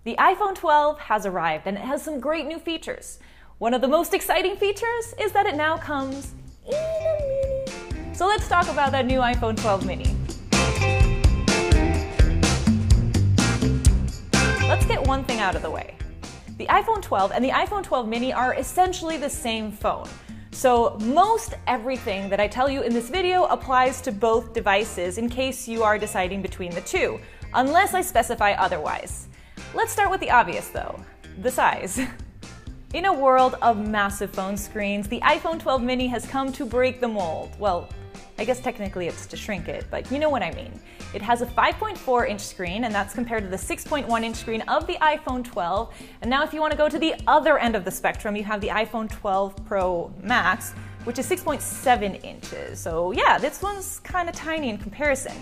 The iPhone 12 has arrived and it has some great new features. One of the most exciting features is that it now comes in a mini. So let's talk about that new iPhone 12 mini. Let's get one thing out of the way. The iPhone 12 and the iPhone 12 mini are essentially the same phone. So most everything that I tell you in this video applies to both devices in case you are deciding between the two, unless I specify otherwise. Let's start with the obvious though, the size. In a world of massive phone screens, the iPhone 12 mini has come to break the mold. Well, I guess technically it's to shrink it, but you know what I mean. It has a 5.4-inch screen, and that's compared to the 6.1-inch screen of the iPhone 12. And now if you want to go to the other end of the spectrum, you have the iPhone 12 Pro Max, which is 6.7 inches. So yeah, this one's kind of tiny in comparison.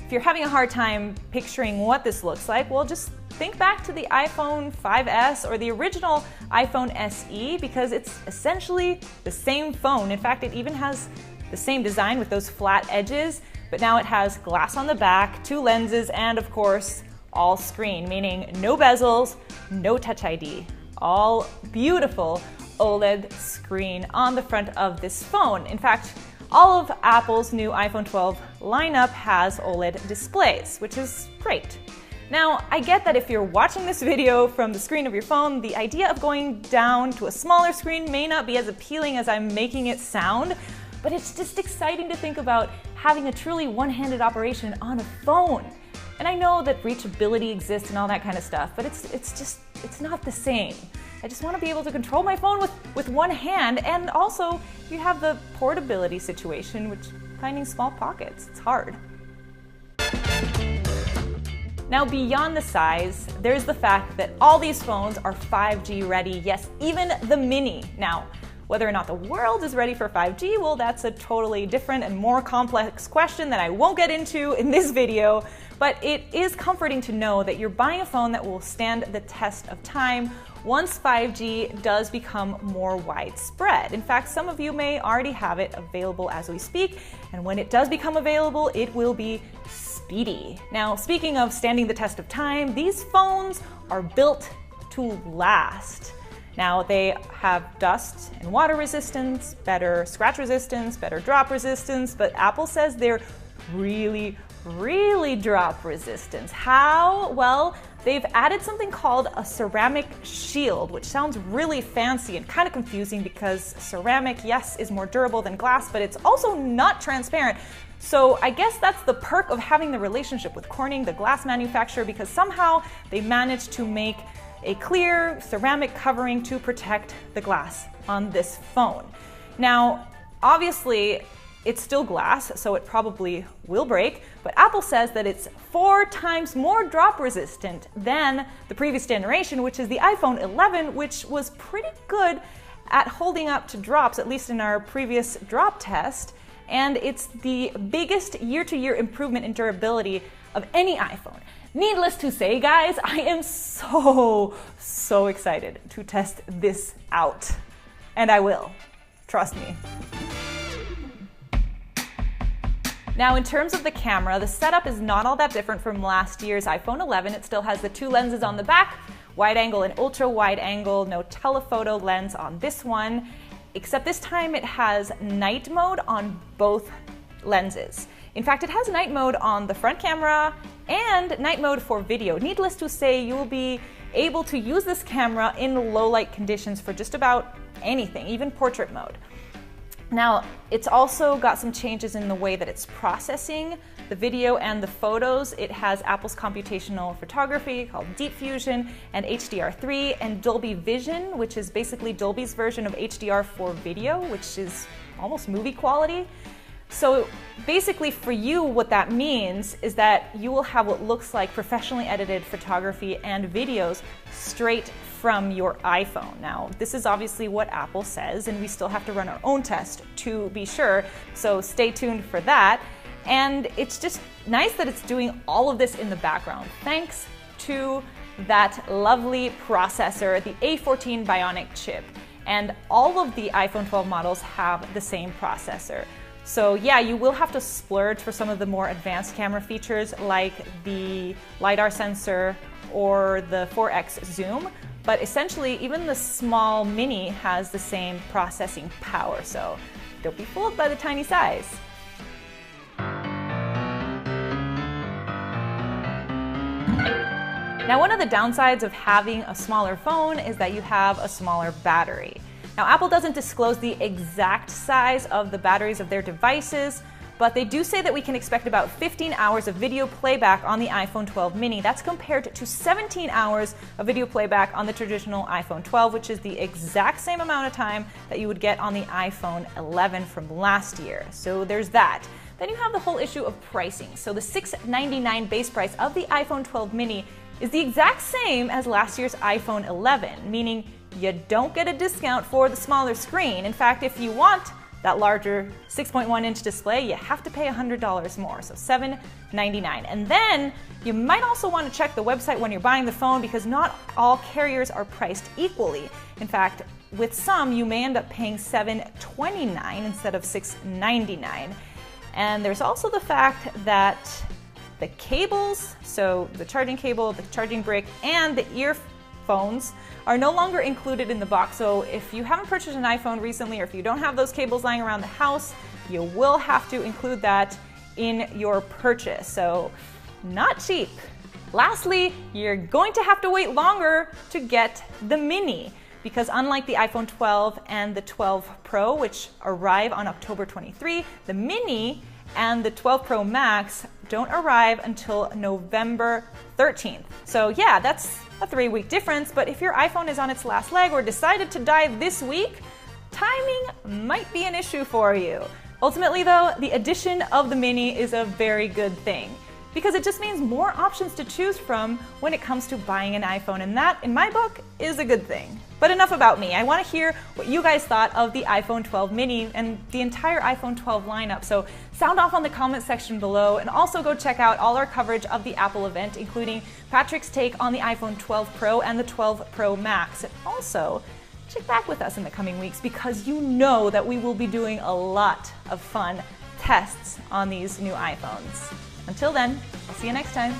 If you're having a hard time picturing what this looks like, well, just think back to the iPhone 5S or the original iPhone SE, because it's essentially the same phone. In fact, it even has the same design with those flat edges, but now it has glass on the back, 2 lenses, and of course, all screen, meaning no bezels, no Touch ID. All beautiful OLED screen on the front of this phone. In fact, all of Apple's new iPhone 12 lineup has OLED displays, which is great. Now, I get that if you're watching this video from the screen of your phone, the idea of going down to a smaller screen may not be as appealing as I'm making it sound, but it's just exciting to think about having a truly one-handed operation on a phone. And I know that reachability exists and all that kind of stuff, but it's not the same. I just want to be able to control my phone with one hand, and also you have the portability situation, which finding small pockets, it's hard. Now beyond the size, there's the fact that all these phones are 5G ready, yes, even the mini. Now, whether or not the world is ready for 5G, well, that's a totally different and more complex question that I won't get into in this video, but it is comforting to know that you're buying a phone that will stand the test of time once 5G does become more widespread. In fact, some of you may already have it available as we speak, and when it does become available, it will be speedy. Now, speaking of standing the test of time, these phones are built to last. Now, they have dust and water resistance, better scratch resistance, better drop resistance, but Apple says they're really drop resistance. How? Well, they've added something called a ceramic shield, which sounds really fancy and kind of confusing because ceramic, yes, is more durable than glass, but it's also not transparent. So I guess that's the perk of having the relationship with Corning, the glass manufacturer, because somehow they managed to make a clear ceramic covering to protect the glass on this phone. Now, obviously, it's still glass, so it probably will break, but Apple says that it's 4 times more drop resistant than the previous generation, which is the iPhone 11, which was pretty good at holding up to drops, at least in our previous drop test. And it's the biggest year-to-year improvement in durability of any iPhone. Needless to say, guys, I am so excited to test this out. And I will. Trust me. Now, in terms of the camera, the setup is not all that different from last year's iPhone 11. It still has the 2 lenses on the back, wide angle and ultra wide angle, no telephoto lens on this one, except this time it has night mode on both lenses. In fact, it has night mode on the front camera and night mode for video. Needless to say, you will be able to use this camera in low light conditions for just about anything, even portrait mode. Now, it's also got some changes in the way that it's processing the video and the photos. It has Apple's computational photography called Deep Fusion and HDR3 and Dolby Vision, which is basically Dolby's version of HDR for video, which is almost movie quality. So basically for you, what that means is that you will have what looks like professionally edited photography and videos straight from your iPhone. Now, this is obviously what Apple says, and we still have to run our own test to be sure, so stay tuned for that. And it's just nice that it's doing all of this in the background, thanks to that lovely processor, the A14 Bionic chip. And all of the iPhone 12 models have the same processor. So yeah, you will have to splurge for some of the more advanced camera features like the LiDAR sensor or the 4x zoom, but essentially even the small mini has the same processing power, so don't be fooled by the tiny size. Now, one of the downsides of having a smaller phone is that you have a smaller battery. Now, Apple doesn't disclose the exact size of the batteries of their devices, but they do say that we can expect about 15 hours of video playback on the iPhone 12 mini. That's compared to 17 hours of video playback on the traditional iPhone 12, which is the exact same amount of time that you would get on the iPhone 11 from last year. So there's that. Then you have the whole issue of pricing. So the $699 base price of the iPhone 12 mini is the exact same as last year's iPhone 11, meaning you don't get a discount for the smaller screen. In fact, if you want that larger 6.1-inch display, you have to pay $100 more, so $799. And then you might also want to check the website when you're buying the phone because not all carriers are priced equally. In fact, with some, you may end up paying $729 instead of $699. And there's also the fact that the cables, so the charging cable, the charging brick, and the earphones are no longer included in the box. So if you haven't purchased an iPhone recently, or if you don't have those cables lying around the house, you will have to include that in your purchase. So not cheap. Lastly, you're going to have to wait longer to get the mini, because unlike the iPhone 12 and the 12 Pro, which arrive on October 23, the mini and the 12 Pro Max don't arrive until November 13th. So yeah, that's a 3-week difference, but if your iPhone is on its last leg or decided to die this week, timing might be an issue for you. Ultimately though, the addition of the mini is a very good thing, because it just means more options to choose from when it comes to buying an iPhone, and that, in my book, is a good thing. But enough about me. I want to hear what you guys thought of the iPhone 12 mini and the entire iPhone 12 lineup. So sound off on the comment section below, and also go check out all our coverage of the Apple event, including Patrick's take on the iPhone 12 Pro and the 12 Pro Max. And also, check back with us in the coming weeks, because you know that we will be doing a lot of fun tests on these new iPhones. Until then, I'll see you next time.